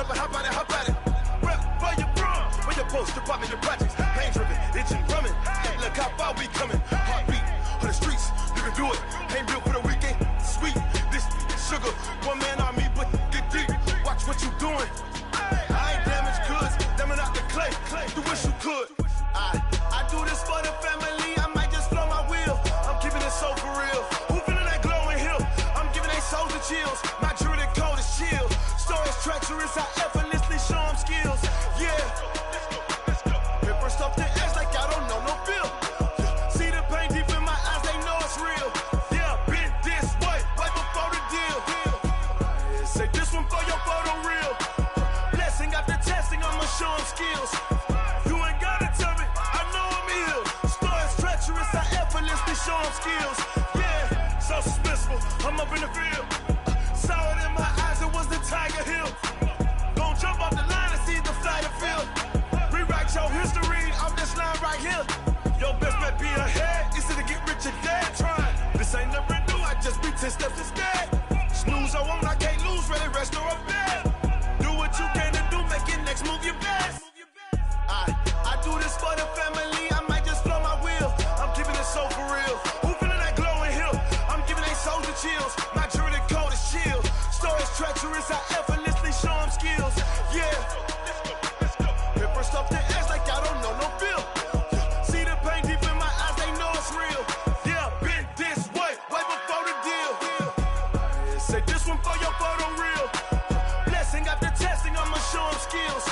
but how about it, how about it? Rep for your bro, for your post, your pop, your projects. Pain driven, itching, drumming. Look how far we coming. Heartbeat on the streets, you can do it. Ain't built for the weekend, sweet. This sugar, one man army, but get deep. Watch what you doing. I ain't damaged goods, damn out the clay. You wish you could. I do this for the family. I might just blow my wheel. I'm keeping it so for real. Who feeling that glowing hill? I'm giving they souls the chills. My jewelry code is chill. Stories treacherous, I effortlessly show them skills. Yeah. Paper stuff the edge like I don't know no feel. See the pain deep in my eyes, they know it's real. Yeah, been this way, right before the deal. Say this one for your photo reel. Blessing after testing, I'ma show them skills. You ain't gotta tell me, I know I'm ill. Stories treacherous, I effortlessly show them skills. Yeah, so suspenseful, I'm up in the field. Saw it in my eyes, it was the Tiger Hill. Gon' jump off the line and see the flight of field. Rewrite your history off this line right here. Your best bet be ahead, easy to get rich or dead. Trying, this ain't never new, I just be 10 steps instead. Snooze I won't, I can't lose, ready, rest or up bed. Do what you can to do, make your next move your best. I do this for the family, I might just blow my wheel. I'm keeping it so for real. Who feeling that glowing hill? I'm giving they souls the chills. My jewelry code is chill. Stories treacherous, I effortlessly show them skills. Yeah. Paper stuff the edge like I don't know no feel. See the pain deep in my eyes, they know it's real. Yeah, been this way, right before the deal. Say this one for your photo reel. Blessing after testing, I'ma show them skills.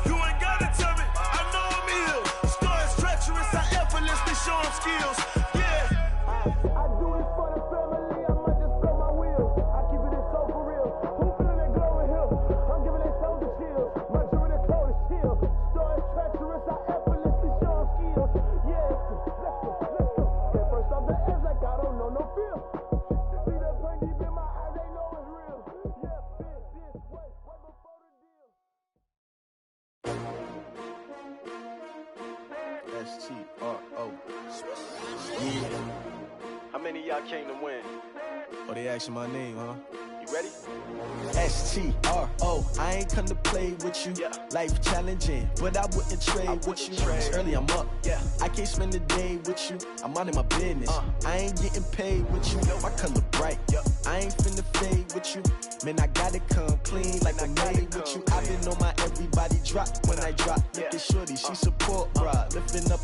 You ain't gotta tell me, I know I'm ill. Stories treacherous, I effortlessly show them skills. Yeah. I do this for the family, I might just blow my wheel. I keep it so for real. Who feeling that glowing hill? I'm giving they souls the chills. My jewelry code is chill. Stories treacherous, I effortlessly show them skills. Yeah, let's go. Get first off the edge like I don't know no feel. See the pain deep in my eyes, they know it's real. Yeah, been this way, right before the deal. S-T-R-O. Yeah. How many of y'all came to win? Oh, they asking my name, huh? You ready? S-T-R-O. I ain't come to play with you. Yeah. Life challenging, but I wouldn't trade with you. It's early, I'm up. Yeah. I can't spend the day with you. I'm minding my business. I ain't getting paid with you. My color bright. I ain't finna fade with you. Man, I gotta come clean like I'm made with you. I've been on my everybody drop when I drop. Look at shorty, she support, bruh. Lifting up,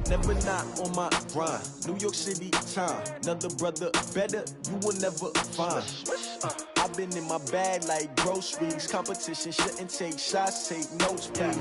never not on my grind. New York City time, another brother better, you will never find. I've been in my bag like groceries. Competition shouldn't take shots, take notes, please.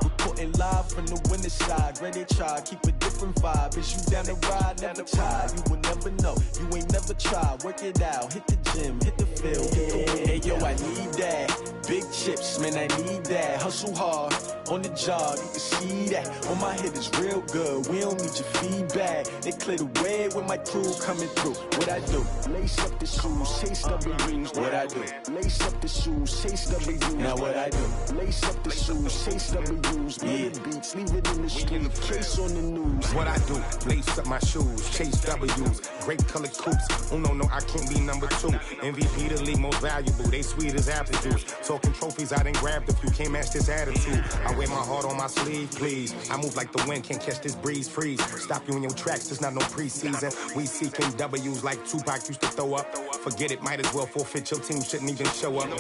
Reporting live from the winter side. Ready to try, keep a different vibe. Is you down the ride, never tired. You will never know, you ain't never tried. Work it out, hit the gym, hit the field, hit the win. Hey yo, I need that. Big chips, man, I need that. Hustle hard, on the job, you can see that. On my head is real good, we don't need your feedback. They clear the way when my crew coming through. What I do? Lace up the shoes, chase double rings. What I do? Lace up the shoes, chase double U's. Now what I do? Lace up the shoes, chase double U's. Yeah, beats, leave it in the street, case on the news. What I do? Lace up my shoes, chase W's. Great colored coops. Oh no, I can't be number 2. MVP the league most valuable. They sweet as apple juice. Talking trophies, I done grabbed a few. Can't match this attitude. I wear my heart on my sleeve, please. I move like the wind, can't catch this breeze. Freeze. Stop you in your tracks, there's not no preseason. We seeking W's like Tupac used to throw up. Forget it, might as well forfeit. Your team shouldn't even show up.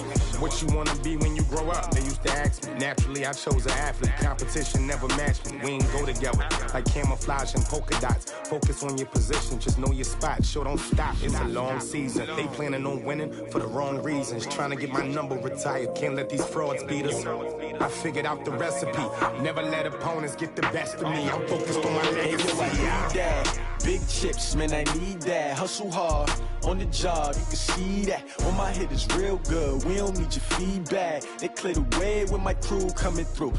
What you wanna be when you grow up? They used to ask me. Naturally, I chose an athlete. Competition never matched me. We ain't go together like camouflage and polka dots. Focus on your position, just know your spot. Sure, don't stop. It's a long season. They planning on winning for the wrong reasons. Trying to get my number retired. Can't let these frauds beat us. I figured out the recipe. Never let opponents get the best of me. I'm focused on my legacy. I need that. Big chips, man, I need that. Hustle hard, on the job, you can see that. On my head is real good, we don't need your feedback. They clear the way when my crew coming through.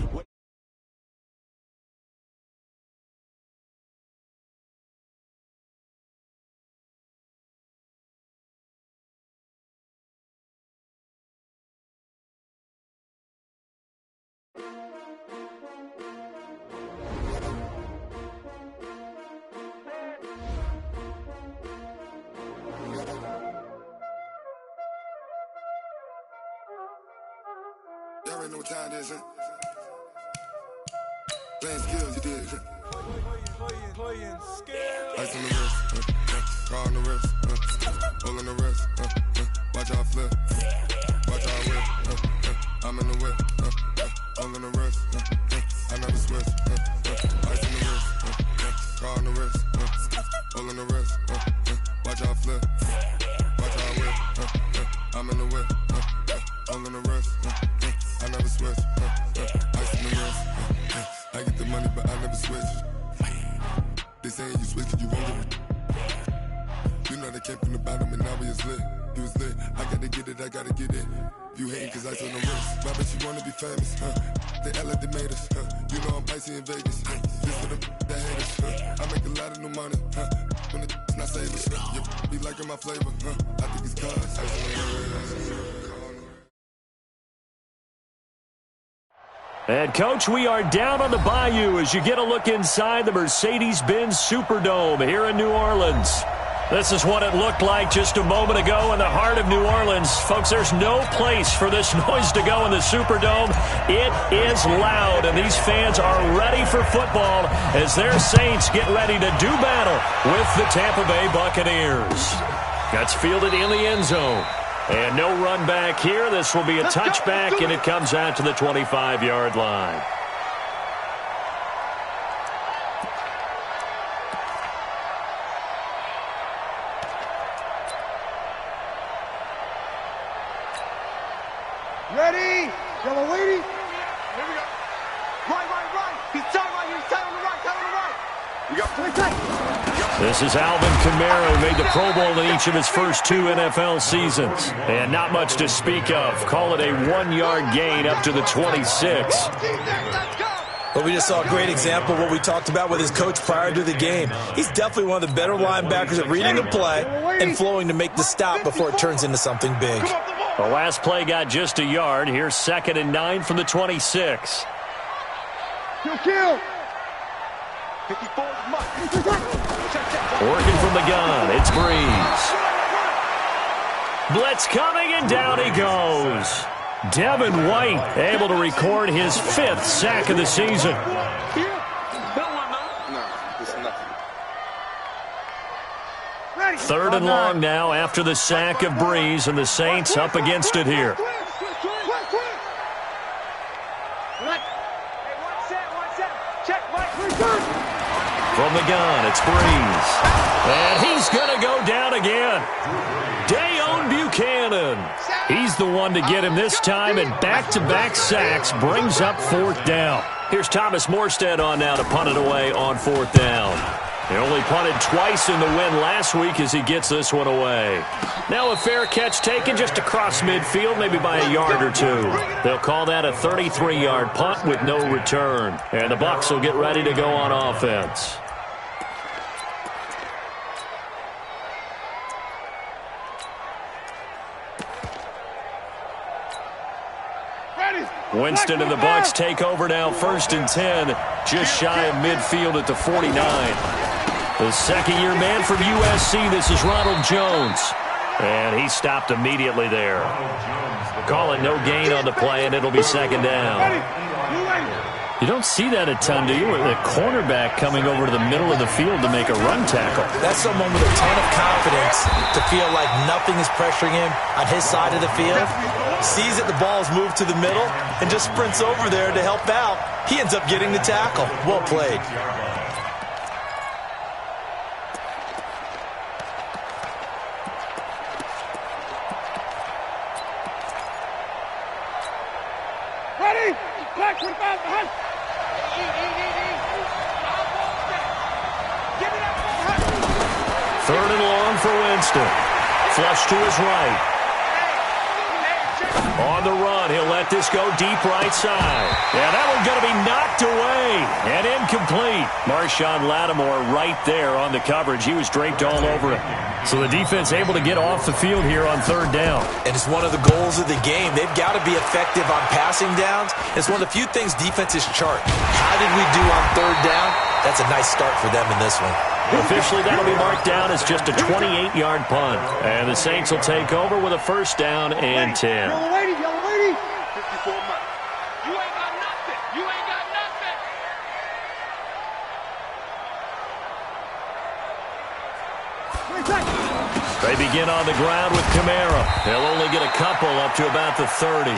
Y'all already know what time it is, huh? Playing skills, you did. Playing skills. Ice on the wrist, car on the wrist, hole in the wrist, watch out flip, watch out whip, I'm in the whip, hole in the wrist, I never switch, ice on the wrist, car on the wrist, hole in the wrist, watch out flip, watch out whip, I'm in the whip, hole in the wrist, I never switch, ice on the wrist, I get the money but I never switch. They saying you switch it, you won't get it. You know they came from the bottom and now we is lit. You was lit, I gotta get it, I gotta get it. You hating cause I on the wrist. Why bet you wanna be famous, huh? They Ella they made us, huh? You know I'm icy in Vegas, huh? This for the that hate us, huh? I make a lot of new money, huh? When the not save us, you be liking my flavor, huh? I think it's cause ice on the wrist. And, Coach, we are down on the bayou as you get a look inside the Mercedes-Benz Superdome here in New Orleans. This is what it looked like just a moment ago in the heart of New Orleans. Folks, there's no place for this noise to go in the Superdome. It is loud, and these fans are ready for football as their Saints get ready to do battle with the Tampa Bay Buccaneers. That's fielded in the end zone. And no run back here. This will be a touchback, and it comes out to the 25-yard line. Ready? Yellow lady. Here we go. Right. He's tight right here. He's tight on the right. You got play tight. This is Alvin Kamara, who made the Pro Bowl in each of his first 2 NFL seasons. And not much to speak of. Call it a 1-yard gain up to the 26. Well, we just saw a great example of what we talked about with his coach prior to the game. He's definitely one of the better linebackers at reading the play and flowing to make the stop before it turns into something big. The last play got just a yard. Here's 2nd and 9 from the 26. Kill. Working from the gun, it's Breeze. Blitz coming, and down he goes. Devin White able to record his 5th sack of the season. Third and long now after the sack of Breeze, and the Saints up against it here. From the gun, it's Breeze. And he's going to go down again. Dayon Buchanan. He's the one to get him this time, and back-to-back sacks brings up 4th down. Here's Thomas Morstead on now to punt it away on 4th down. He only punted twice in the win last week as he gets this one away. Now a fair catch taken just across midfield, maybe by a yard or 2. They'll call that a 33-yard punt with no return. And the Bucs will get ready to go on offense. Winston and the Bucs take over now, 1st and 10, just shy of midfield at the 49. The second-year man from USC, this is Ronald Jones. And he stopped immediately there. Call it no gain on the play, and it'll be 2nd down. You don't see that a ton, do you? With a cornerback coming over to the middle of the field to make a run tackle. That's someone with a ton of confidence to feel like nothing is pressuring him on his side of the field. Sees that the ball is moved to the middle and just sprints over there to help out. He ends up getting the tackle. Well played. Ready? Black 25 behind. Third and long for Winston. Flush to his right. On the run, he'll let this go deep right side. Yeah, that one's going to be knocked away and incomplete. Marshawn Lattimore right there on the coverage. He was draped all over it. So the defense able to get off the field here on 3rd down. And it's one of the goals of the game. They've got to be effective on passing downs. It's one of the few things defenses chart. How did we do on 3rd down? That's a nice start for them in this one. Officially, that'll be marked down as just a 28-yard punt. And the Saints will take over with a 1st down and 10. Yellow lady. 54 miles. You ain't got nothing. You ain't got nothing. They begin on the ground with Kamara. They'll only get a couple up to about the 30.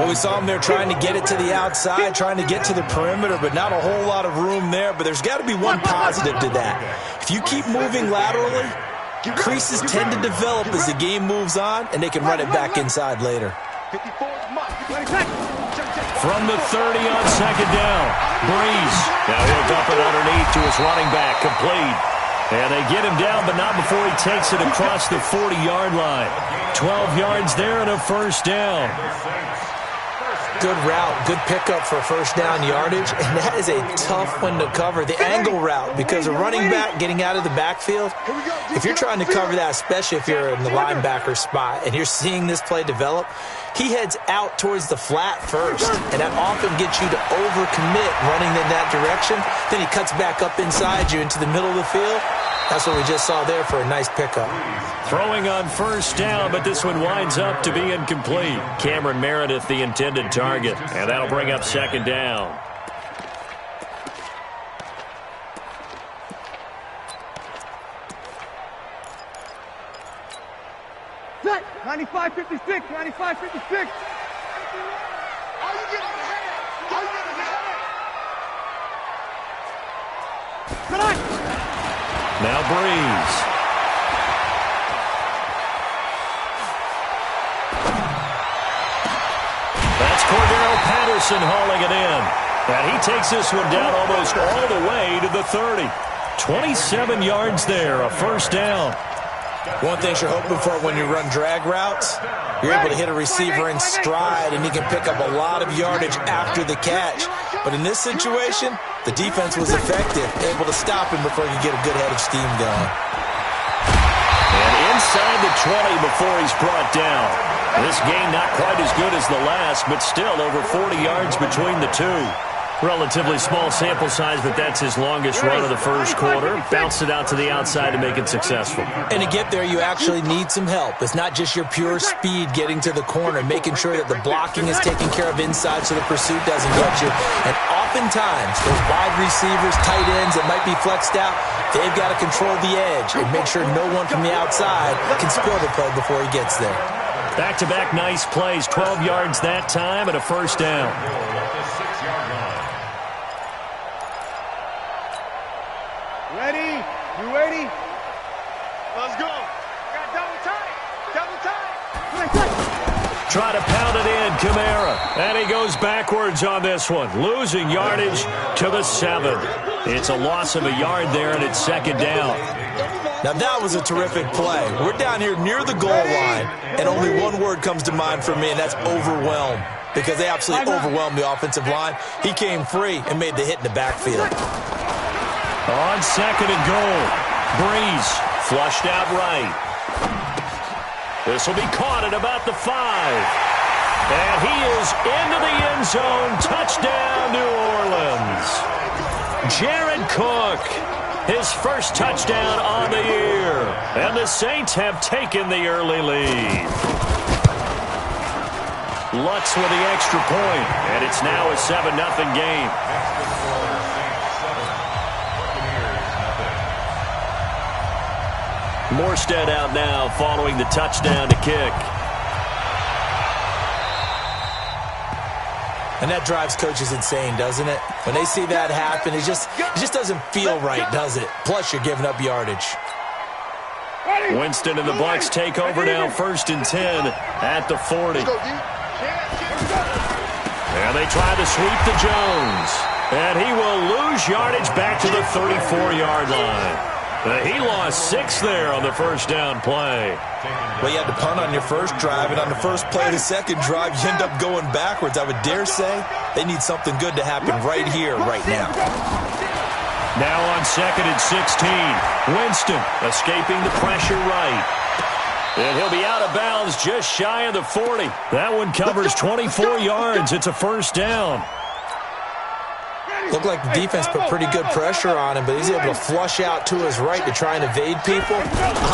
Well, we saw him there trying to get it to the outside, trying to get to the perimeter, but not a whole lot of room there. But there's got to be one positive to that. If you keep moving laterally, creases tend to develop as the game moves on, and they can run it back inside later. From the 30 on second down, Breeze. Now he'll dump it underneath to his running back, complete. And they get him down, but not before he takes it across the 40-yard line. 12 yards there and a first down. Good route, good pickup for first down yardage, and that is a tough one to cover. The angle route, because a running back getting out of the backfield, if you're trying to cover that, especially if you're in the linebacker spot and you're seeing this play develop, he heads out towards the flat first, and that often gets you to overcommit running in that direction. Then he cuts back up inside you into the middle of the field. That's what we just saw there for a nice pickup. Throwing on first down, but this one winds up to be incomplete. Cameron Meredith, the intended target, and that'll bring up second down. Set. 95-56. 95-56. Are you getting ahead? Are you getting ahead? Tonight. Now Breeze. That's Cordero Patterson hauling it in. And he takes this one down almost all the way to the 30. 27 yards there, a first down. One thing you're hoping for when you run drag routes, you're able to hit a receiver in stride, and he can pick up a lot of yardage after the catch. But in this situation, the defense was effective, able to stop him before he could get a good head of steam going. And inside the 20 before he's brought down. This game not quite as good as the last, but still over 40 yards between the two. Relatively small sample size, but that's his longest run of the first quarter. Bounced it out to the outside to make it successful. And to get there, you actually need some help. It's not just your pure speed getting to the corner, making sure that the blocking is taken care of inside so the pursuit doesn't get you. And oftentimes, those wide receivers, tight ends that might be flexed out, they've got to control the edge and make sure no one from the outside can spoil the play before he gets there. Back-to-back nice plays, 12 yards that time and a first down. Ready? You ready? Let's go. Got double time. Double time. Try to pound it in, Kamara. And he goes backwards on this one, losing yardage to the 7. It's a loss of a yard there, and it's second down. Now, that was a terrific play. We're down here near the goal line, and only one word comes to mind for me, and that's overwhelmed, because they absolutely overwhelmed the offensive line. He came free and made the hit in the backfield. On second and goal, Breeze flushed out right. This will be caught at about the 5. And he is into the end zone. Touchdown, New Orleans. Jared Cook, his first touchdown on the year. And the Saints have taken the early lead. Lutz with the extra point, and it's now a 7-0 game. Morstead out now following the touchdown to kick. And that drives coaches insane, doesn't it? When they see that happen, it just doesn't feel right, does it? Plus, you're giving up yardage. Winston and the Bucs take over now, 1st and 10 at the 40. And they try to sweep to Jones. And he will lose yardage back to the 34-yard line. He lost 6 there on the first down play. Well, you had to punt on your first drive, and on the first play of the second drive, you end up going backwards. I would dare say they need something good to happen right here, right now. Now on 2nd and 16, Winston escaping the pressure right. And he'll be out of bounds just shy of the 40. That one covers 24 yards. It's a first down. Looked like the defense put pretty good pressure on him, but he's able to flush out to his right to try and evade people.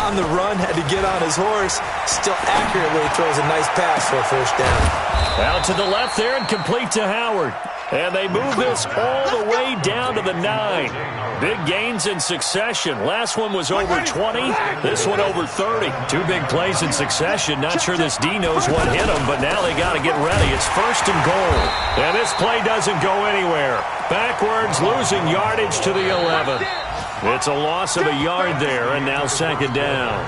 On the run, had to get on his horse. Still accurately throws a nice pass for a first down. Out to the left there and complete to Howard. And they move this all the way down to the 9. Big gains in succession. Last one was over 20. This one over 30. 2 big plays in succession. Not sure this D knows what hit him, but now they got to get ready. It's 1st and goal. And this play doesn't go anywhere. Backwards, losing yardage to the 11. It's a loss of a yard there, and now 2nd down.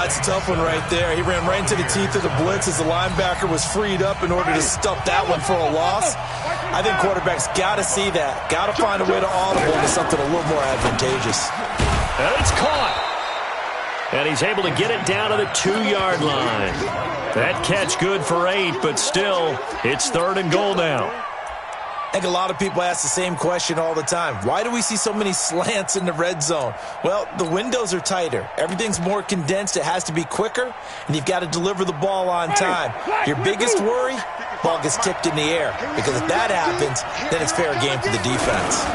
It's a tough one right there. He ran right into the teeth of the blitz as the linebacker was freed up in order to stuff that one for a loss. I think quarterbacks got to see that. Got to find a way to audible into something a little more advantageous. And it's caught. And he's able to get it down to the 2-yard line. That catch good for 8, but still, it's 3rd and goal now. I think a lot of people ask the same question all the time. Why do we see so many slants in the red zone? Well, the windows are tighter. Everything's more condensed. It has to be quicker, and you've got to deliver the ball on time. Your biggest worry, ball gets tipped in the air, because if that happens, then it's fair game for the defense.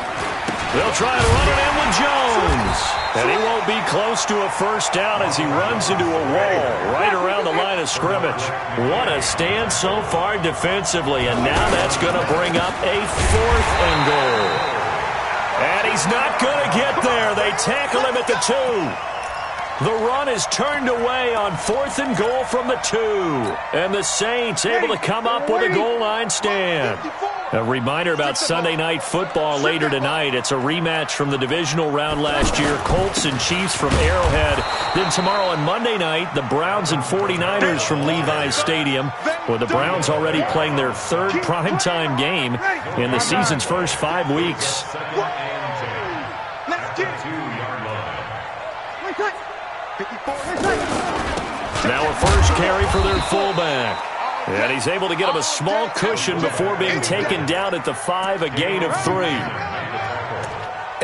They'll try to run it in with Jones. And he won't be close to a 1st down as he runs into a wall right around the line of scrimmage. What a stand so far defensively, and now that's going to bring up a 4th and goal. And he's not going to get there. They tackle him at the 2. The run is turned away on 4th and goal from the 2. And the Saints able to come up with a goal line stand. A reminder about Sunday Night Football later tonight. It's a rematch from the divisional round last year. Colts and Chiefs from Arrowhead. Then tomorrow on Monday night, the Browns and 49ers from Levi's Stadium, with the Browns already playing their 3rd primetime game in the season's first 5 weeks. Now a first carry for their fullback. And he's able to get him a small cushion before being taken down at the 5, a gain of 3.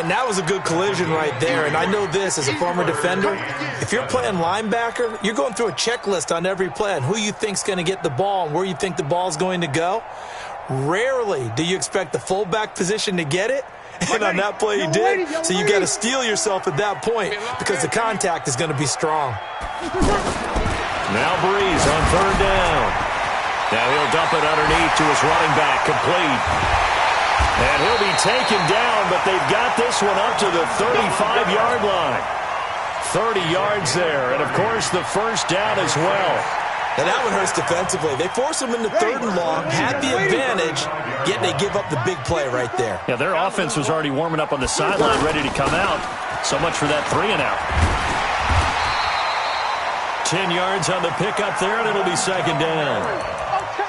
And that was a good collision right there. And I know this as a former defender. If you're playing linebacker, you're going through a checklist on every play on who you think's going to get the ball and where you think the ball's going to go. Rarely do you expect the fullback position to get it. And on that play he did. So you got to steel yourself at that point because the contact is going to be strong. Now Breeze on 3rd down. Now he'll dump it underneath to his running back, complete. And he'll be taken down, but they've got this one up to the 35-yard line. 30 yards there, and of course the 1st down as well. And that one hurts defensively. They force him into 3rd and long, had the advantage, yet they give up the big play right there. Yeah, their offense was already warming up on the sideline, ready to come out. So much for that 3 and out. 10 yards on the pickup there, and it'll be 2nd down.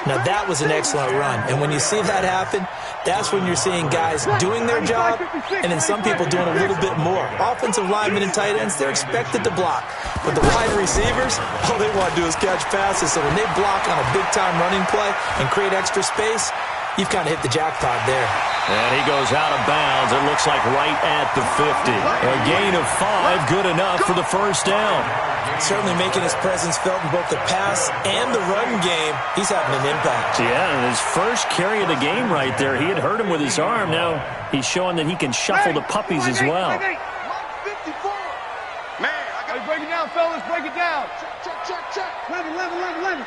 Now, that was an excellent run. And when you see that happen, that's when you're seeing guys doing their job and then some people doing a little bit more. Offensive linemen and tight ends, they're expected to block. But the wide receivers, all they want to do is catch passes. So when they block on a big-time running play and create extra space, you've kind of hit the jackpot there. And he goes out of bounds. It looks like right at the 50. A gain of 5, good enough for the 1st down. Certainly making his presence felt in both the pass and the run game. He's having an impact. Yeah, and his first carry of the game right there, he had hurt him with his arm. Now he's showing that he can shuffle the puppies as well. Man, I got to break it down, fellas. Break it down. Check. 11.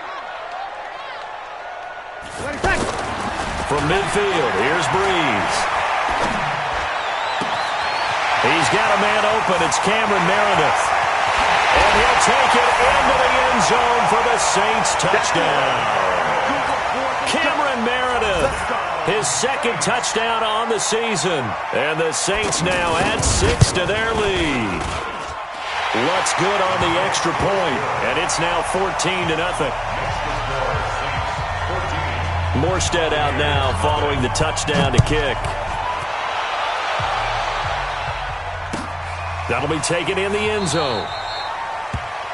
From midfield, here's Breeze. He's got a man open. It's Cameron Meredith. And he'll take it into the end zone for the Saints touchdown. Cameron Meredith, his 2nd touchdown on the season. And the Saints now add 6 to their lead. What's good on the extra point, and it's now 14-0. Morstead out now following the touchdown to kick. That'll be taken in the end zone.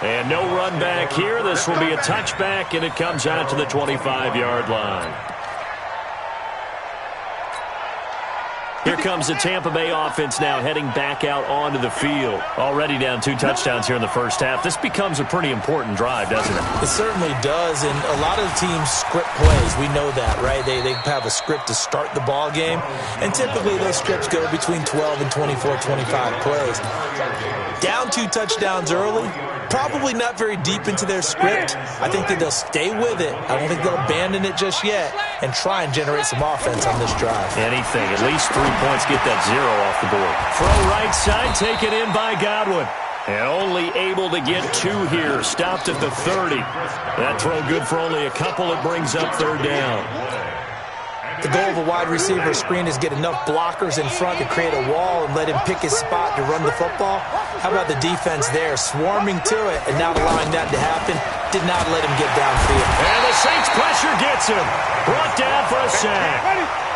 And no run back here. This will be a touchback, and it comes out to the 25-yard line. Here comes the Tampa Bay offense now heading back out onto the field. Already down 2 touchdowns here in the first half. This becomes a pretty important drive, doesn't it? It certainly does, and a lot of the teams script plays. We know that, right? They have a script to start the ball game, and typically those scripts go between 12 and 24, 25 plays. Down 2 touchdowns early, probably not very deep into their script. I think that they'll stay with it. I don't think they'll abandon it just yet and try and generate some offense on this drive. Anything. At least 3 points, get that 0 off the board. Throw right side, taken in by Godwin. And only able to get 2 here. Stopped at the 30. That throw good for only a couple. It brings up 3rd down. The goal of a wide receiver screen is get enough blockers in front to create a wall and let him pick his spot to run the football. How about the defense there, swarming to it and not allowing that to happen? Did not let him get downfield. And the Saints pressure gets him. Brought down for a sack.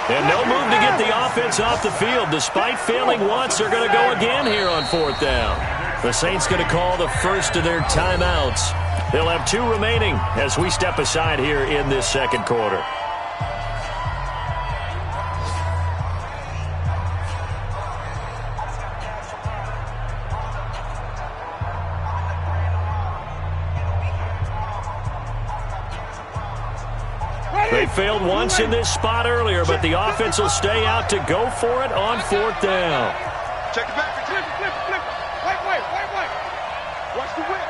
And no move to get the offense off the field. Despite failing once, they're going to go again here on 4th down. The Saints going to call the first of their timeouts. They'll have 2 remaining as we step aside here in this second quarter. They failed once in this spot earlier, but the offense will stay out to go for it on 4th down. Check it back. Flip. Wait. Watch the whip.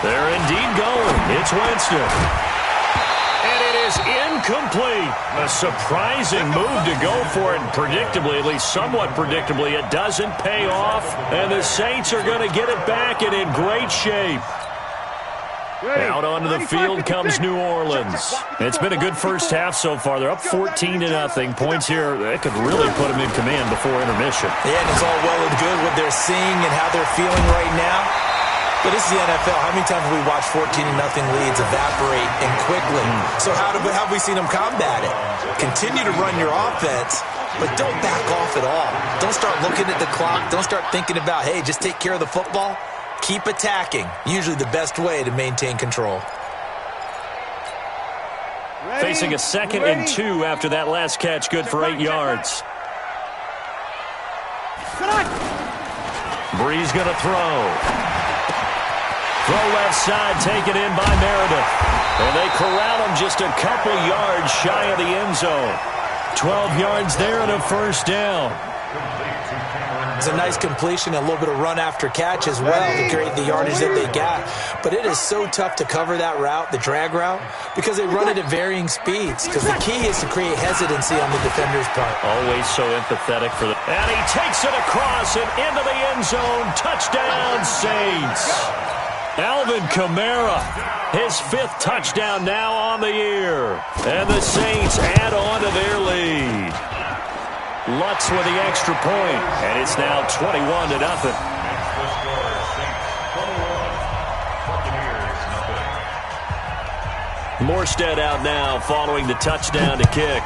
They're indeed going. It's Winston. And it is incomplete. A surprising move to go for it. And predictably, at least somewhat predictably, it doesn't pay off. And the Saints are going to get it back and in great shape. Out onto the field comes New Orleans. It's been a good first half so far. They're up 14-0. Points here, that could really put them in command before intermission. Yeah, and it's all well and good what they're seeing and how they're feeling right now. But this is the NFL. How many times have we watched 14-0 leads evaporate and quickly? So how have we seen them combat it? Continue to run your offense, but don't back off at all. Don't start looking at the clock. Don't start thinking about, hey, just take care of the football. Keep attacking. Usually the best way to maintain control. Facing a 2nd and 2 after that last catch, good for 8 yards. Breeze going to throw. Throw left side, taken in by Meredith. And they corral him just a couple yards shy of the end zone. 12 yards there and a 1st down. It's a nice completion, a little bit of run after catch as well to create the yardage that they got. But it is so tough to cover that route, the drag route, because they run it at varying speeds. Because the key is to create hesitancy on the defender's part. Always so empathetic for them. And he takes it across and into the end zone. Touchdown, Saints. Alvin Kamara, his 5th touchdown now on the year. And the Saints add on to their lead. Lutz with the extra point, and it's now 21-0. Morstead out now following the touchdown to kick.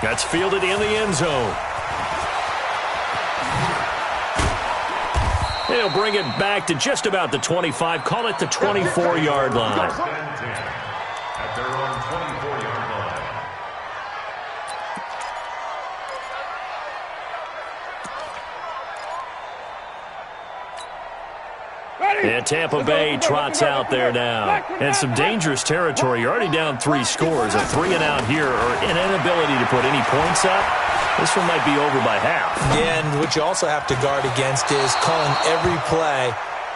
That's fielded in the end zone. They'll bring it back to just about the 25, call it the 24-yard line. At their own 24-yard line. And Tampa Bay trots out there now. And some dangerous territory. You're already down 3 scores. A 3-and-out here or an inability to put any points up. This one might be over by half. Yeah, and what you also have to guard against is calling every play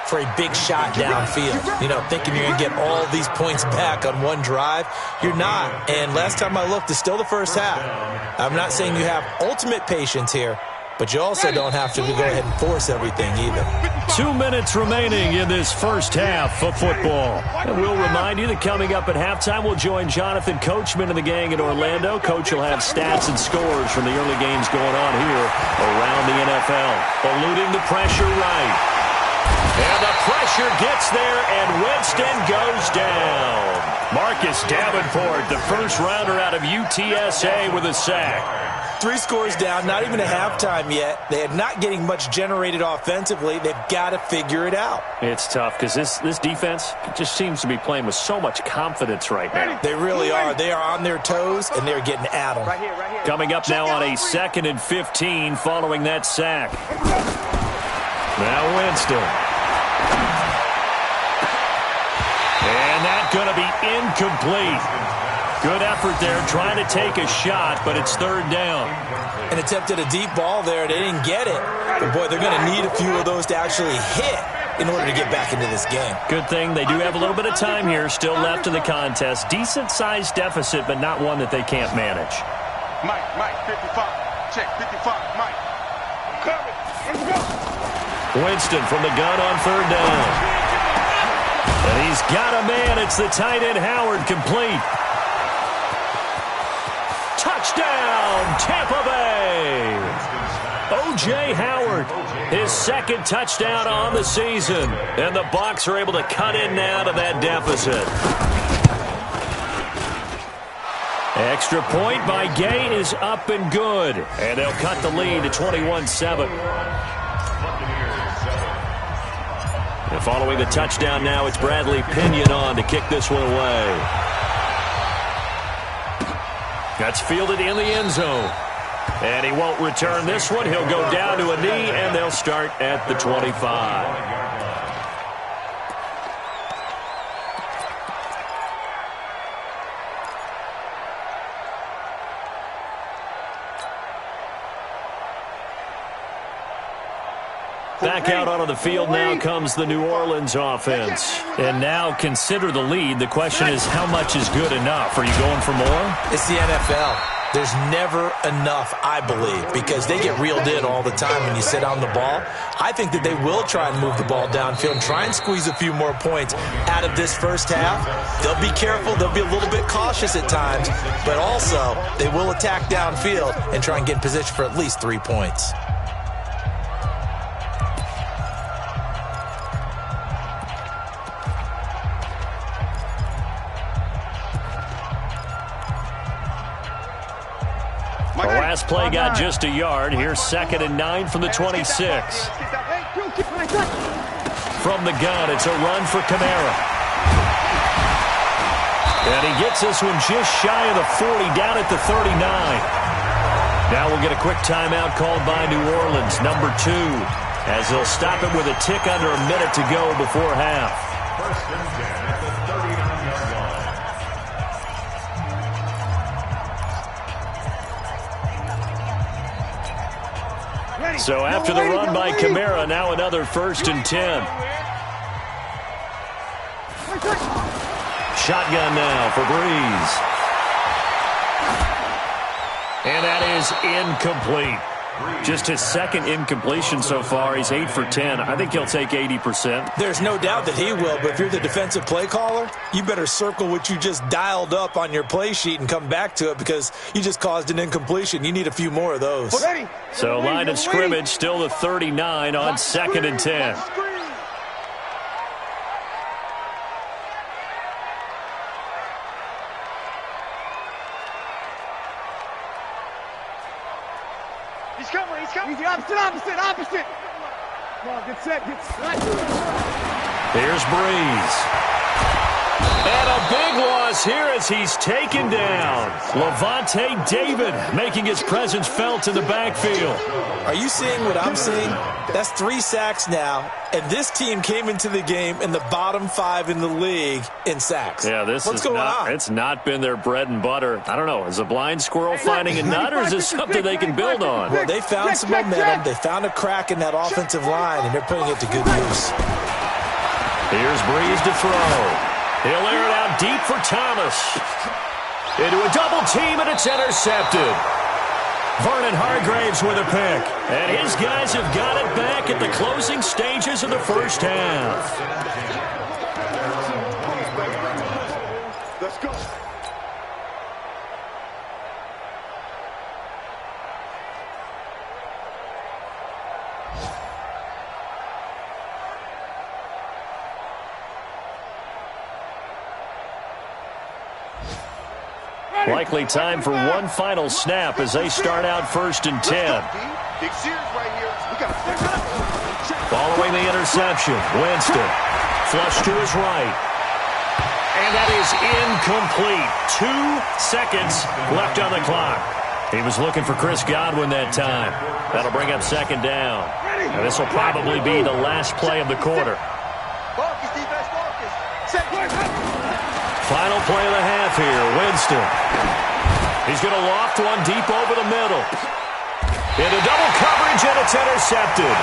for a big shot downfield. You know, thinking you're going to get all these points back on one drive. You're not. And last time I looked, it's still the first half. I'm not saying you have ultimate patience here, but you also don't have to go ahead and force everything either. 2 minutes remaining in this first half of football. And we'll remind you that coming up at halftime, we'll join Jonathan Coachman and the gang in Orlando. Coach will have stats and scores from the early games going on here around the NFL. Eluding the pressure right. And the pressure gets there, and Winston goes down. Marcus Davenport, the first rounder out of UTSA with a sack. 3 scores down, not even a halftime yet. They are not getting much generated offensively. They've got to figure it out. It's tough because this defense just seems to be playing with so much confidence right now. They really are. They are on their toes, and they're getting at them. Right here. Coming up now on a 2nd and 15 following that sack. Now Winston. And that's going to be incomplete. Good effort there, trying to take a shot, but it's 3rd down. An attempt at a deep ball there. They didn't get it. But, boy, they're going to need a few of those to actually hit in order to get back into this game. Good thing they do have a little bit of time here still left in the contest. Decent-sized deficit, but not one that they can't manage. Mike, 55. Check, 55, Mike. Cover. Let's go. Winston from the gun on 3rd down. And he's got a man. It's the tight end Howard, complete. Touchdown, Tampa Bay! O.J. Howard, his 2nd touchdown on the season. And the Bucs are able to cut in now to that deficit. Extra point by Gay is up and good. And they'll cut the lead to 21-7. And following the touchdown now, it's Bradley Pinion on to kick this one away. That's fielded in the end zone. And he won't return this one. He'll go down to a knee, and they'll start at the 25. Back out onto the field now comes the New Orleans offense. And now consider the lead. The question is, how much is good enough? Are you going for more? It's the NFL. There's never enough, I believe, because they get reeled in all the time when you sit on the ball. I think that they will try and move the ball downfield and try and squeeze a few more points out of this first half. They'll be careful. They'll be a little bit cautious at times, but also they will attack downfield and try and get in position for at least 3 points. The last play got just a yard. Here's 2nd and 9 from the 26. From the gun, it's a run for Kamara. And he gets this one just shy of the 40, down at the 39. Now we'll get a quick timeout called by New Orleans, number 2, as they'll stop it with a tick under a minute to go before half. 1st and 10 at the 39-yard line. So after the run by Kamara, now another 1st and 10. Shotgun now for Breeze. And that is incomplete. Just his 2nd incompletion so far. He's 8 for 10. I think he'll take 80%. There's no doubt that he will, but if you're the defensive play caller, you better circle what you just dialed up on your play sheet and come back to it because you just caused an incompletion. You need a few more of those. So line of scrimmage still the 39 on 2nd and 10. He's coming. Easy, opposite. Come on, get set. Here's Breeze. And a big loss here as he's taken down. Levante David making his presence felt in the backfield. Are you seeing what I'm seeing? That's 3 sacks now, and this team came into the game in the bottom 5 in the league in sacks. Yeah, What's going on? It's not been their bread and butter. I don't know. Is a blind squirrel finding a nut, or is this something they can build on? Well, they found some momentum. They found a crack in that offensive line, and they're putting it to good use. Here's Breeze to throw. He'll air it out deep for Thomas. Into a double team, and it's intercepted. Vernon Hargraves with a pick. And his guys have got it back at the closing stages of the first half. Let's go. Likely time for one final snap as they start out 1st and 10. Following the interception, Winston. Flush to his right. And that is incomplete. 2 seconds left on the clock. He was looking for Chris Godwin that time. That'll bring up 2nd down. And this will probably be the last play of the quarter. Final play of the half here, Winston. He's going to loft one deep over the middle. Into double coverage, and it's intercepted.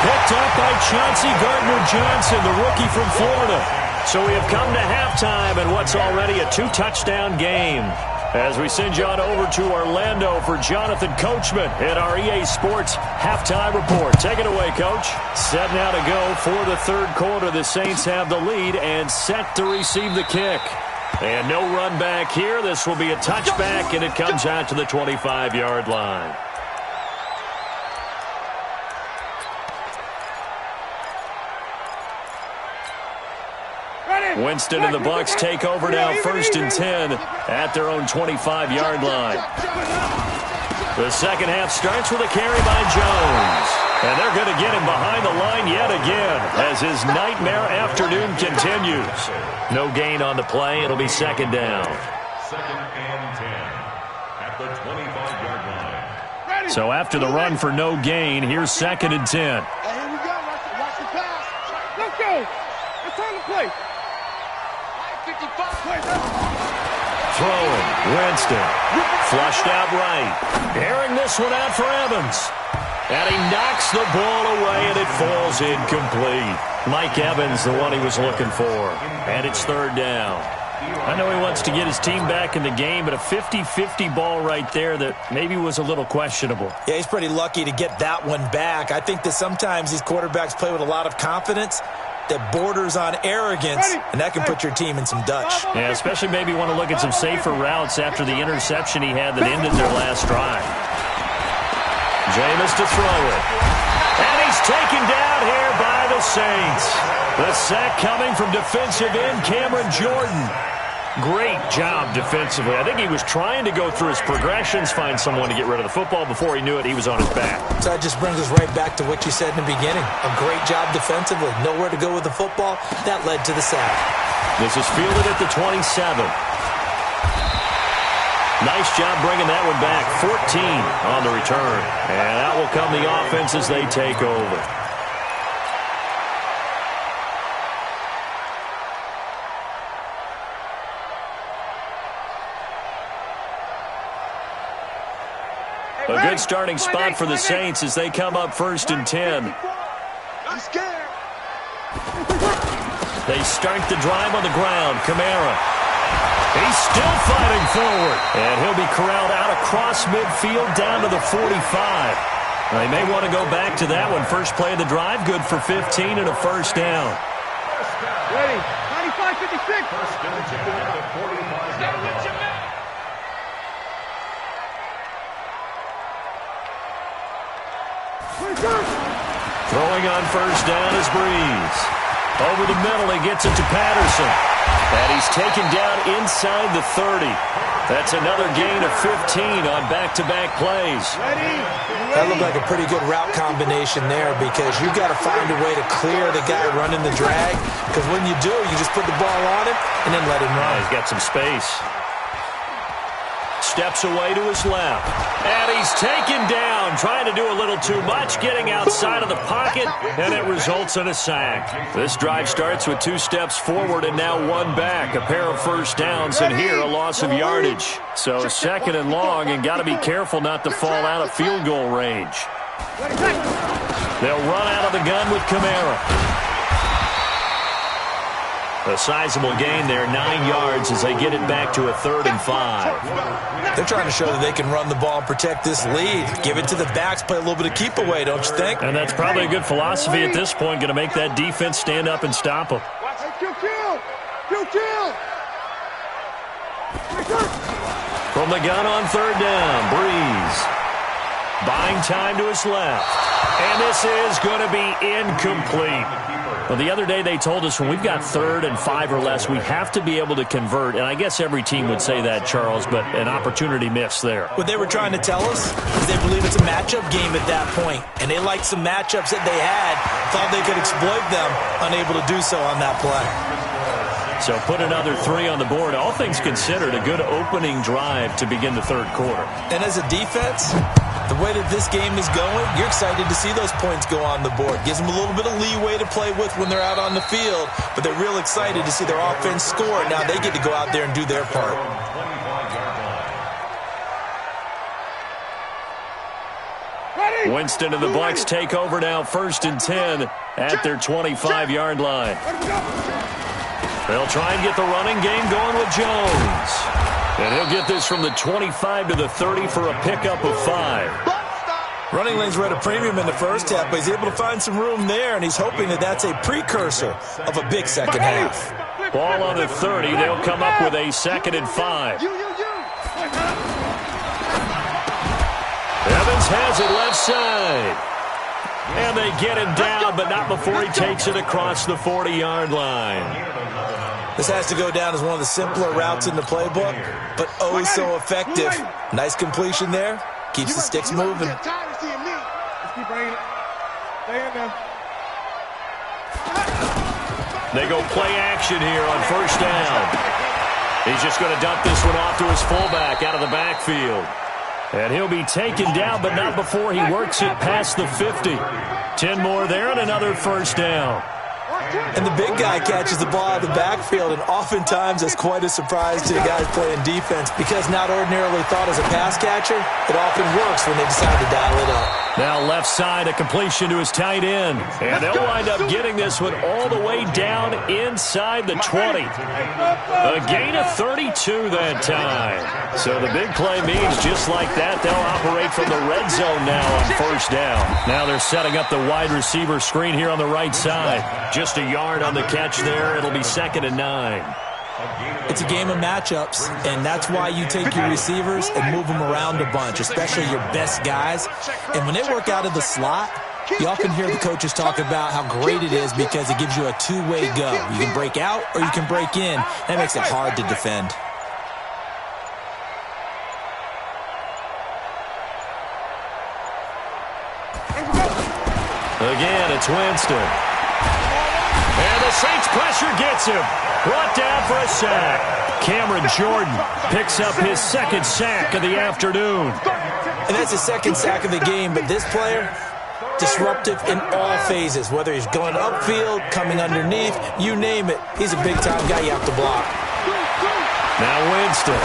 Picked up by Chauncey Gardner-Johnson, the rookie from Florida. So we have come to halftime in what's already a 2-touchdown game. As we send you on over to Orlando for Jonathan Coachman in our EA Sports Halftime Report. Take it away, Coach. Set now to go for the 3rd quarter. The Saints have the lead and set to receive the kick. And no run back here. This will be a touchback, and it comes out to the 25-yard line. Winston and the Bucs take over now 1st and 10 at their own 25-yard line. The second half starts with a carry by Jones. And they're going to get him behind the line yet again as his nightmare afternoon continues. No gain on the play. It'll be 2nd down. 2nd and 10 at the 25-yard line. So after the run for no gain, here's 2nd and 10. Hey, here we go. Watch the pass. Let's go. It's time to play. 55. Throwing, Winston. Flushed out right. Airing this one out for Evans. And he knocks the ball away, and it falls incomplete. Mike Evans, the one he was looking for. And it's 3rd down. I know he wants to get his team back in the game, but a 50-50 ball right there that maybe was a little questionable. Yeah, he's pretty lucky to get that one back. I think that sometimes these quarterbacks play with a lot of confidence that borders on arrogance, and that can put your team in some Dutch. Yeah, especially maybe want to look at some safer routes after the interception he had that ended their last drive. Jameis to throw it. And he's taken down here by the Saints. The sack coming from defensive end Cameron Jordan. Great job defensively. I think he was trying to go through his progressions, find someone to get rid of the football. Before he knew it, he was on his back. So that just brings us right back to what you said in the beginning. A great job defensively. Nowhere to go with the football. That led to the sack. This is fielded at the 27. Nice job bringing that one back. 14 on the return. And out will come the offense as they take over. A good starting spot for the Saints as they come up 1st and 10. They start the drive on the ground. Kamara. He's still fighting forward. And he'll be corralled out across midfield down to the 45. They may want to go back to that one. First play of the drive, good for 15 and a 1st down. Ready. 95-56. 1st and 10 at the 45-yard line. Throwing on 1st down is Breeze. Over the middle, he gets it to Patterson. And he's taken down inside the 30. That's another gain of 15 on back-to-back plays. That looked like a pretty good route combination there because you've got to find a way to clear the guy running the drag. Because when you do, you just put the ball on him and then let him run. He's got some space. Steps away to his left. And he's taken down, trying to do a little too much, getting outside of the pocket, and it results in a sack. This drive starts with 2 steps forward and now 1 back. A pair of 1st downs, and here a loss of yardage. So 2nd and long, and got to be careful not to fall out of field goal range. They'll run out of the gun with Kamara. A sizable gain there, 9 yards as they get it back to a 3rd and 5. They're trying to show that they can run the ball and protect this lead. Give it to the backs, play a little bit of keep away, don't you think? And that's probably a good philosophy at this point, going to make that defense stand up and stop them. From the gun on 3rd down, Breeze. Buying time to his left. And this is going to be incomplete. Well, the other day they told us when we've got 3rd and 5 or less, we have to be able to convert. And I guess every team would say that, Charles, but an opportunity missed there. What they were trying to tell us is they believe it's a matchup game at that point. And they liked some matchups that they had, thought they could exploit them, unable to do so on that play. So put another 3 on the board. All things considered, a good opening drive to begin the 3rd quarter. And as a defense, the way that this game is going, you're excited to see those points go on the board. Gives them a little bit of leeway to play with when they're out on the field, but they're real excited to see their offense score. Now they get to go out there and do their part. Winston and the Bucs take over now, 1st and 10 at their 25-yard line. They'll try and get the running game going with Jones. And he'll get this from the 25 to the 30 for a pickup of 5. Running lanes were at a premium in the first half, but he's able to find some room there, and he's hoping that that's a precursor of a big second half. Ball on the 30. They'll come up with a 2nd and 5. Evans has it left side. And they get him down, but not before he takes it across the 40-yard line. This has to go down as one of the simpler routes in the playbook, but oh so effective. Nice completion there. Keeps the sticks moving. Let's keep bringing it. Stay in there. They go play action here on 1st down. He's just going to dump this one off to his fullback out of the backfield. And he'll be taken down, but not before he works it past the 50. 10 more there and another 1st down. And the big guy catches the ball out of the backfield, and oftentimes that's quite a surprise to the guys playing defense because not ordinarily thought as a pass catcher, it often works when they decide to dial it up. Now left side, a completion to his tight end. And they'll wind up getting this one all the way down inside the 20. A gain of 32 that time. So the big play means just like that, they'll operate from the red zone now on 1st down. Now they're setting up the wide receiver screen here on the right side. Just a yard on the catch there. It'll be 2nd and 9. It's a game of matchups, and that's why you take your receivers and move them around a bunch, especially your best guys. And when they work out of the slot, you often hear the coaches talk about how great it is because it gives you a two-way go. You can break out or you can break in. That makes it hard to defend. Again, it's Winston. And the Saints pressure gets him. Brought down for a sack. Cameron Jordan picks up his 2nd sack of the afternoon. And that's his 2nd sack of the game, but this player, disruptive in all phases, whether he's going upfield, coming underneath, you name it. He's a big-time guy you have to block. Now Winston.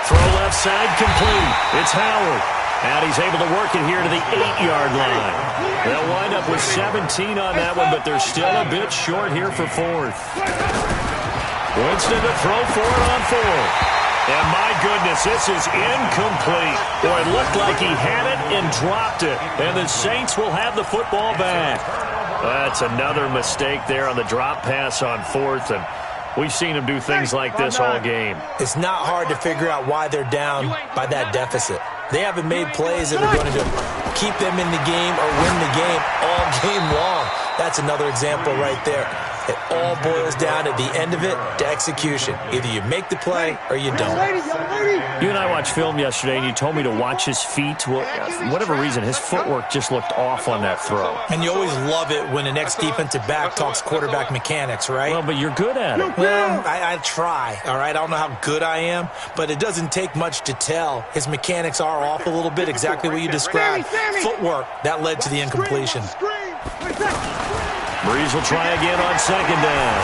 Throw left side complete. It's Howard. And he's able to work it here to the 8-yard line. They'll wind up with 17 on that one, but they're still a bit short here for 4th. Winston to throw for it on 4th. And my goodness, this is incomplete. Boy, it looked like he had it and dropped it. And the Saints will have the football back. That's another mistake there on the drop pass on 4th. And we've seen him do things like this all game. It's not hard to figure out why they're down by that deficit. They haven't made plays that are going to keep them in the game or win the game all game long. That's another example right there. It all boils down at the end of it to execution. Either you make the play or you don't. You and I watched film yesterday, and you told me to watch his feet. Well, for whatever reason, his footwork just looked off on that throw. And you always love it when the next defensive back talks quarterback mechanics, right? Well, but you're good at it. Well, I try, all right? I don't know how good I am, but it doesn't take much to tell. His mechanics are off a little bit, exactly what you described. Footwork, that led to the incompletion. Breeze will try again on 2nd down.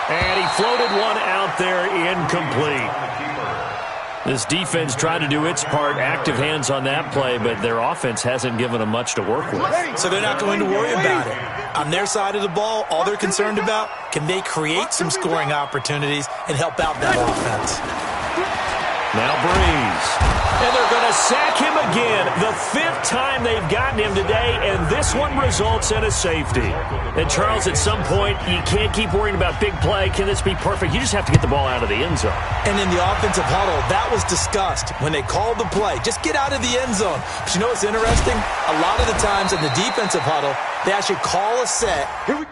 And he floated one out there, incomplete. This defense tried to do its part, active hands on that play, but their offense hasn't given them much to work with. So they're not going to worry about it. On their side of the ball, all they're concerned about, can they create some scoring opportunities and help out that offense? Now Breeze. And they're going to sack him again. The 5th time they've gotten him today, and this one results in a safety. And, Charles, at some point, you can't keep worrying about big play. Can this be perfect? You just have to get the ball out of the end zone. And in the offensive huddle, that was discussed when they called the play. Just get out of the end zone. But you know what's interesting? A lot of the times in the defensive huddle, they actually call a set. Here we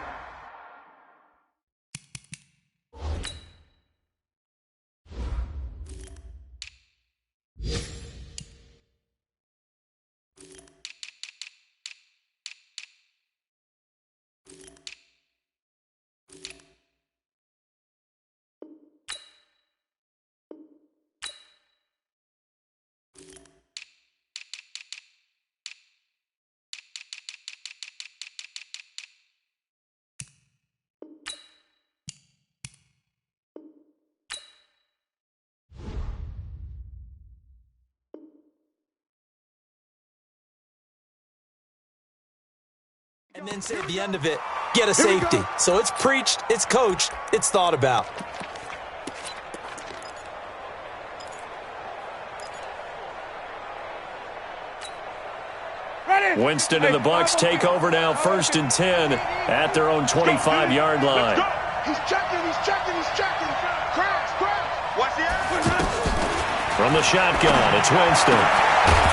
And then say at the end of it, get a safety. So it's preached, it's coached, it's thought about. Winston and the Bucks take over now, 1st and 10 at their own 25-yard line. He's checking. Crash. Watch the action. From the shotgun, it's Winston.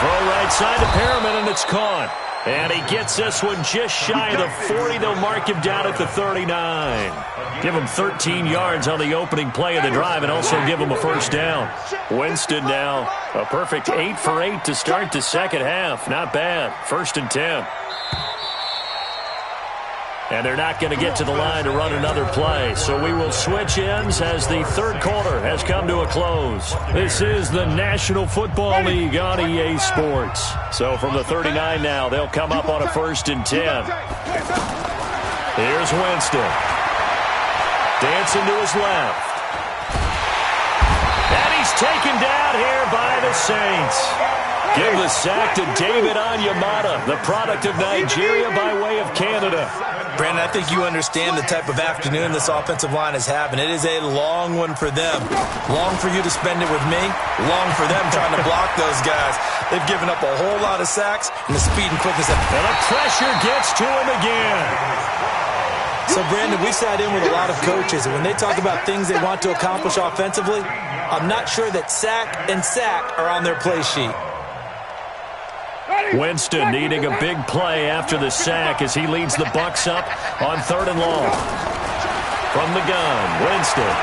Throw right side to Perriman, and it's caught. And he gets this one just shy of the 40. They'll mark him down at the 39. Give him 13 yards on the opening play of the drive and also give him a 1st down. Winston now a perfect 8 for 8 to start the second half. Not bad. 1st and 10. And they're not going to get to the line to run another play. So we will switch ends as the 3rd quarter has come to a close. This is the National Football League on EA Sports. So from the 39 now, they'll come up on a 1st and 10. Here's Winston. Dancing to his left. And he's taken down here by the Saints. Give the sack to David Onyemata, the product of Nigeria by way of Canada. Brandon, I think you understand the type of afternoon this offensive line is having. It is a long one for them. Long for you to spend it with me. Long for them trying to block those guys. They've given up a whole lot of sacks, and the speed and quickness. And the pressure gets to him again. So, Brandon, we sat in with a lot of coaches, and when they talk about things they want to accomplish offensively, I'm not sure that sack and sack are on their play sheet. Winston needing a big play after the sack as he leads the Bucks up on 3rd and long. From the gun, Winston.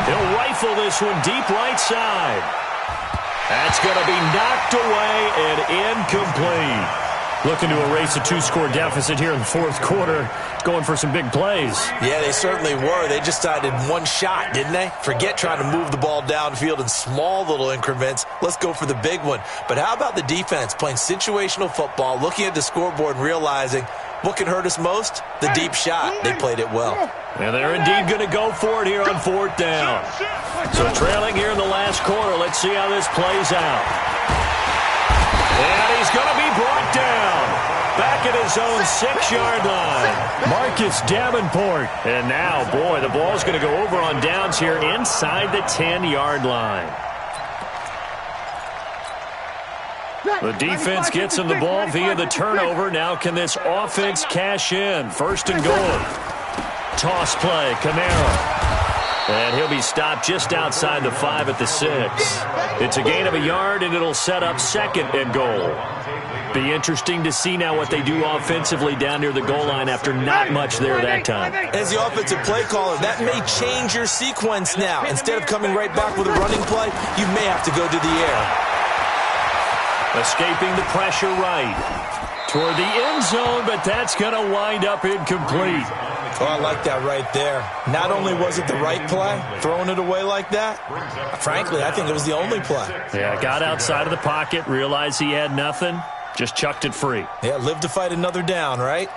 He'll rifle this one deep right side. That's going to be knocked away and incomplete. Looking to erase a 2-score deficit here in the 4th quarter. Going for some big plays. Yeah, they certainly were. They just decided one shot, didn't they? Forget trying to move the ball downfield in small little increments. Let's go for the big one. But how about the defense playing situational football, looking at the scoreboard and realizing what can hurt us most? The deep shot. They played it well. And they're indeed going to go for it here on 4th down. So trailing here in the last quarter. Let's see how this plays out. And he's going to be brought down. Back at his own 6-yard line. Marcus Davenport. And now, boy, the ball's going to go over on downs here inside the 10-yard line. The defense gets him the ball via the turnover. Now can this offense cash in? 1st and goal. Toss play, Kamara. And he'll be stopped just outside the 5 at the 6. It's a gain of a yard, and it'll set up 2nd and goal. Be interesting to see now what they do offensively down near the goal line after not much there that time. As the offensive play caller, that may change your sequence now. Instead of coming right back with a running play, you may have to go to the air. Escaping the pressure right toward the end zone, but that's going to wind up incomplete. Oh, I like that right there. Not only was it the right play, throwing it away like that, frankly, I think it was the only play. Yeah, got outside of the pocket, realized he had nothing, just chucked it free. Yeah, live to fight another down, right?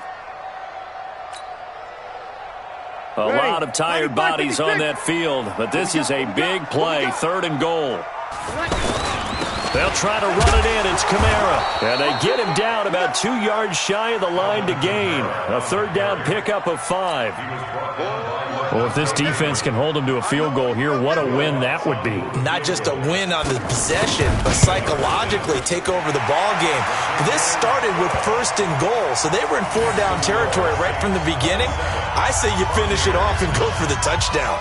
A lot of tired bodies on that field, but this is a big play, 3rd and goal. They'll try to run it in. It's Kamara. And they get him down about 2 yards shy of the line to gain. A third down pickup of 5. Well, if this defense can hold them to a field goal here, what a win that would be. Not just a win on the possession, but psychologically take over the ball game. This started with 1st and goal, so they were in 4-down territory right from the beginning. I say you finish it off and go for the touchdown.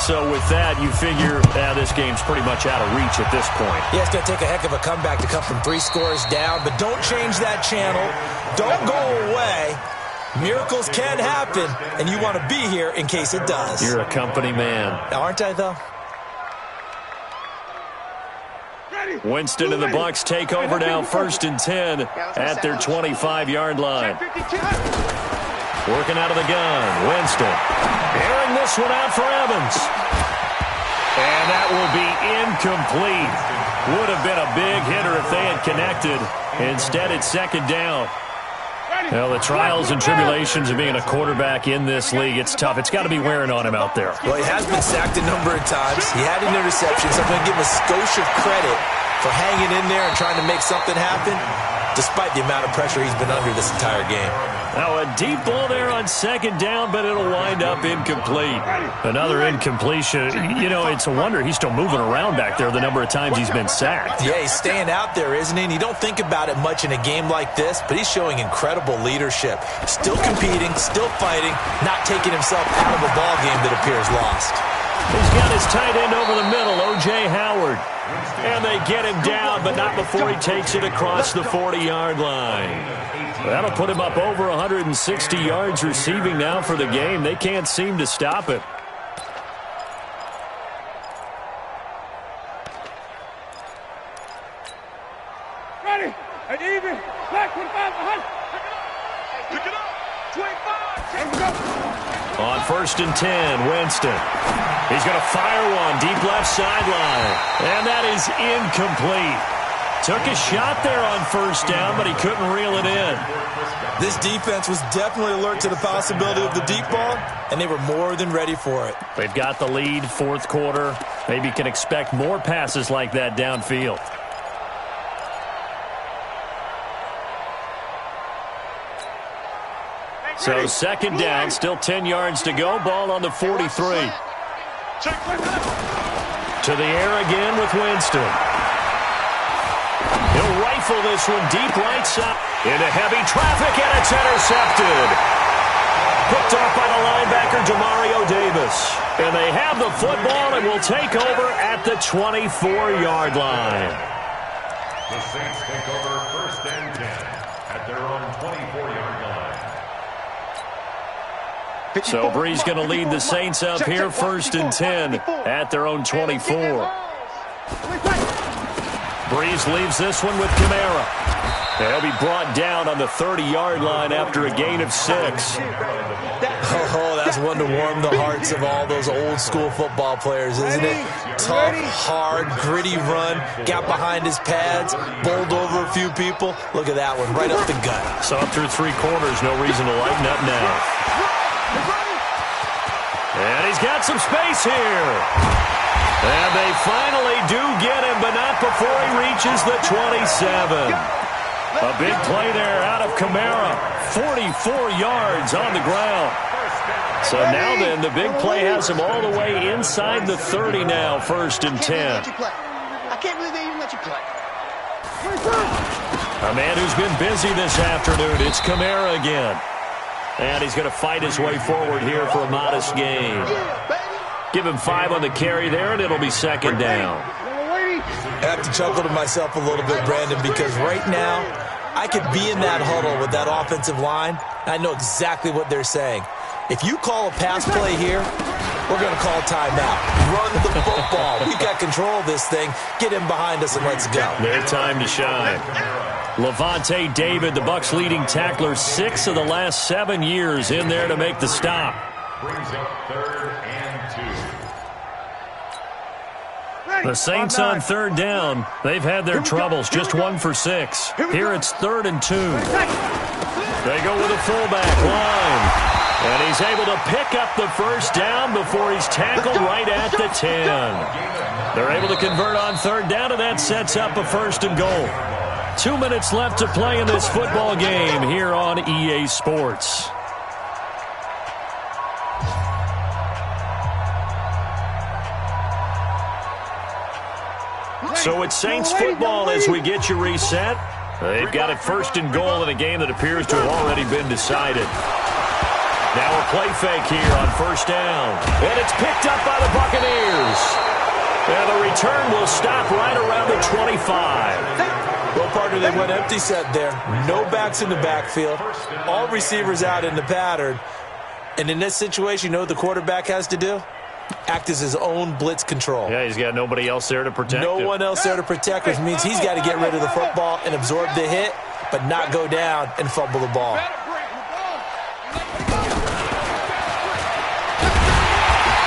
So with that, you figure this game's pretty much out of reach at this point. Yeah, it's going to take a heck of a comeback to come from 3 scores down, but don't change that channel. Don't go away. Miracles can happen, and you want to be here in case it does. You're a company man. Aren't I, though? Winston and the Bucs take over now, 1st and 10 at their 25-yard line. Working out of the gun, Winston. Airing this one out for Evans. And that will be incomplete. Would have been a big hitter if they had connected. Instead, it's 2nd down. Well, the trials and tribulations of being a quarterback in this league, it's tough. It's got to be wearing on him out there. Well, he has been sacked a number of times. He had an interception, so I'm going to give him a skosh of credit for hanging in there and trying to make something happen, despite the amount of pressure he's been under this entire game. Now, a deep ball there on 2nd down, but it'll wind up incomplete. Another incompletion. You know, it's a wonder he's still moving around back there the number of times he's been sacked. Yeah, he's staying out there, isn't he? And you don't think about it much in a game like this, but he's showing incredible leadership. Still competing, still fighting, not taking himself out of a ball game that appears lost. He's got his tight end over the middle, O.J. Howard. And they get him down, but not before he takes it across the 40-yard line. That'll put him up over 160 yards receiving now for the game. They can't seem to stop it. Ready, and even, back 25, behind. Pick it up, 25, on 1st and 10, Winston. He's going to fire one deep left sideline. And that is incomplete. Took a shot there on 1st down, but he couldn't reel it in. This defense was definitely alert to the possibility of the deep ball, and they were more than ready for it. They've got the lead, 4th quarter. Maybe can expect more passes like that downfield. So 2nd down, still 10 yards to go. Ball on the 43. To the air again with Winston. He'll rifle this one deep right side. Into heavy traffic, and it's intercepted. Picked off by the linebacker, Demario Davis. And they have the football and will take over at the 24-yard line. The Saints take over 1st and 10 at their own 24-yard line. So Bree's going to lead the Saints up here, 1st and 10 at their own 24. Breeze leaves this one with Kamara. They'll be brought down on the 30-yard line after a gain of 6. Oh, that's one to warm the hearts of all those old-school football players, isn't it? Tough, hard, gritty run, got behind his pads, bowled over a few people. Look at that one, right up the gut. So up through 3 quarters, no reason to lighten up now. And he's got some space here. And they finally do get him, but not before he reaches the 27. A big play there out of Kamara. 44 yards on the ground. So now then, the big play has him all the way inside the 30 now, 1st and 10. I can't believe they even let you play. A man who's been busy this afternoon, it's Kamara again. And he's going to fight his way forward here for a modest gain. Give him 5 on the carry there, and it'll be 2nd down. I have to chuckle to myself a little bit, Brandon, because right now I could be in that huddle with that offensive line. I know exactly what they're saying. If you call a pass play here, we're going to call timeout. Run the football. We've got control of this thing. Get him behind us and let's go. Their time to shine. Levante David, the Bucs leading tackler, 6 of the last 7 years in there to make the stop. Brings up 3rd and 2. The Saints on 3rd down. They've had their troubles, just 1 for 6. Here it's 3rd and 2. They go with a fullback line. And he's able to pick up the first down before he's tackled right at the 10. They're able to convert on third down, and that sets up a first and goal. 2 minutes left to play in this football game here on EA Sports. So it's Saints football as we get you reset. They've got it first and goal in a game that appears to have already been decided. Now a play fake here on first down. And it's picked up by the Buccaneers. And the return will stop right around the 25. Well, partner, they went empty set there. No backs in the backfield. All receivers out in the pattern. And in this situation, you know what the quarterback has to do? Act as his own blitz control. Yeah, he's got nobody else there to protect him. No one else there to protect, which means he's got to get rid of the football and absorb the hit, but not go down and fumble the ball.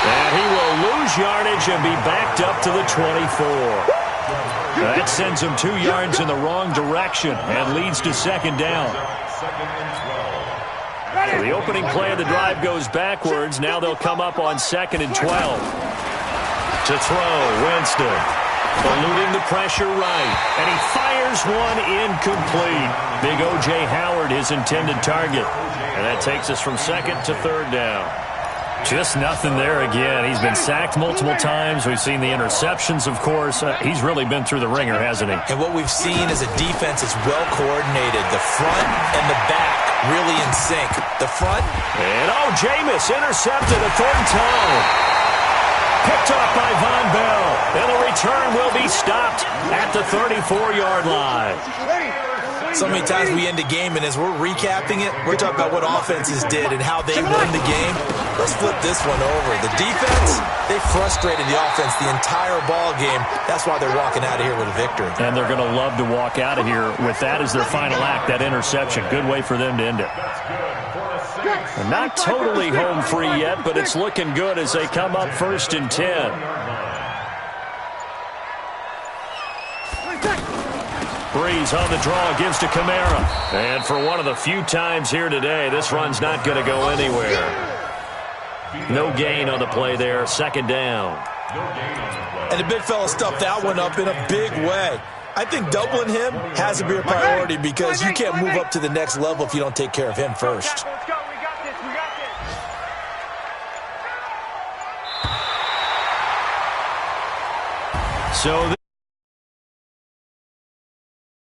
And he will lose yardage and be backed up to the 24. That sends him 2 yards in the wrong direction and leads to second down. So the opening play of the drive goes backwards. Now they'll come up on 2nd and 12. To throw, Winston. Eluding the pressure right. And he fires one incomplete. Big O.J. Howard, his intended target. And that takes us from 2nd to 3rd down. Just nothing there again. He's been sacked multiple times. We've seen the interceptions, of course. He's really been through the ringer, hasn't he? And what we've seen is a defense that's well coordinated. The front and the back really in sync. The front. And, Jameis intercepted a 3rd time. Picked off by Von Bell. And the return will be stopped at the 34-yard line. So many times we end a game, and as we're recapping it, we're talking about what offenses did and how they won the game. Let's flip this one over. The defense, they frustrated the offense the entire ball game. That's why they're walking out of here with a victory. And they're going to love to walk out of here with that as their final act, that interception. Good way for them to end it. And not totally home free yet, but it's looking good as they come up 1st and 10. Breeze on the draw, gives to Kamara. And for one of the few times here today, this run's not going to go anywhere. No gain on the play there, 2nd down. And the big fella stuffed that one up in a big way. I think doubling him has to be a priority because you can't move up to the next level if you don't take care of him first. Let's go. We got this. We got this. So